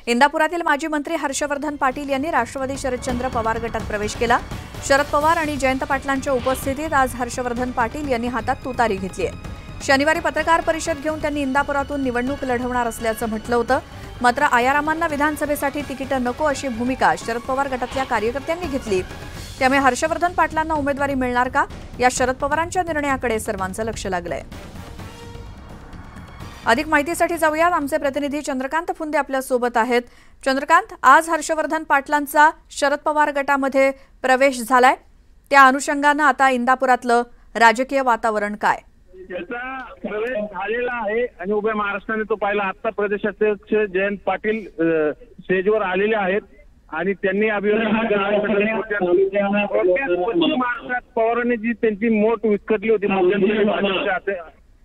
इंदापुरातील माजी मंत्री हर्षवर्धन पाटील यांनी राष्ट्रवादी शरदचंद्र पवार गटात प्रवेश केला। शरद पवार आणि जयंत पाटलांच्या उपस्थितीत आज हर्षवर्धन पाटील यांनी हातात तुतारी घेतली आहे। शनिवारी पत्रकार परिषद घेऊन त्यांनी इंदापुरातून निवडणूक लढवणार असल्याचं म्हटलं होतं। मात्र आयारामांना विधानसभेसाठी तिकीट नको अशी भूमिका शरद पवार गटातल्या कार्यकर्त्यांनी घेतली। त्यामुळे हर्षवर्धन पाटलांना उमेदवारी मिळणार का या शरद पवारांच्या निर्णयाकडे सर्वांचं लक्ष लागलंय। अधिक माहितीसाठी जाऊयात, आमचे प्रतिनिधी चंद्रकांत फुंदे आपल्या सोबत आहेत। चंद्रकांत, आज हर्षवर्धन पाटलांचा शरद पवार गटामध्ये प्रवेश झालाय, त्या अनुषंगाने आता इंदापुरातलं राजकीय वातावरण काय? त्याचा प्रवेश झालेला आहे आणि उभ्या महाराष्ट्राने तो पाहिला। आता प्रदेशाध्यक्ष जयंत पाटील स्टेजवर आलेले आहेत आणि त्यांनी पश्चिम महाराष्ट्रात पवारांनी जी त्यांची मोठ विस्कटली होती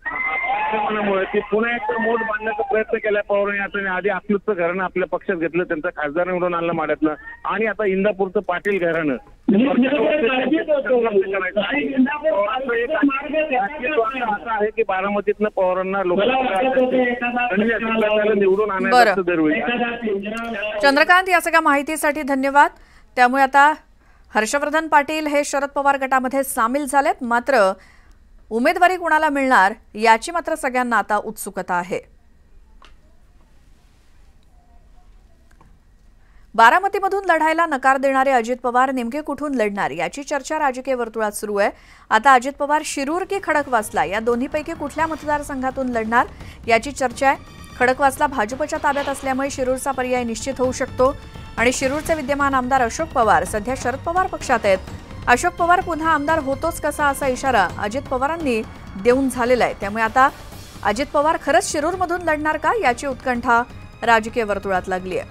आक्रमणामुळे ती पुन्हा एकदा मोठ बांधण्याचा प्रयत्न केला पवारांनी। आता आधी अकलूजचं घराणं आपल्या पक्षात घेतलं, त्यांचा खासदार निवडून आणलं माड्यातलं, आणि आता इंदापूरचं पाटील घराणं असं आहे की बारामतीतनं पवारांना निवडून आणायचं दरवेळी। चंद्रकांत, या सगळ्या माहितीसाठी धन्यवाद। त्यामुळे आता हर्षवर्धन पाटील हे शरद पवार गटामध्ये सामील झालेत, मात्र उमेदवारी कोणाला मिळणार याची मात्र सगळ्यांना आता उत्सुकता आहे। बारामतीमधून लढायला नकार देणारे अजित पवार नेमके कुठून लढणार याची चर्चा राजकीय वर्तुळात सुरू आहे। आता अजित पवार शिरूर की खडकवासला या दोन्हीपैकी कुठल्या मतदारसंघातून लढणार याची चर्चा आहे। खडकवासला भाजपच्या ताब्यात असल्यामुळे शिरूरचा पर्याय निश्चित होऊ शकतो आणि शिरूरचे विद्यमान आमदार अशोक पवार सध्या शरद पवार पक्षात आहेत। अशोक पवार पुन्हा आमदार होतोच कसा असा इशारा अजित पवारांनी देऊन झालेला आहे। त्यामुळे आता अजित पवार खरंच शिरूरमधून लढणार का याची उत्कंठा राजकीय वर्तुळात लागली आहे।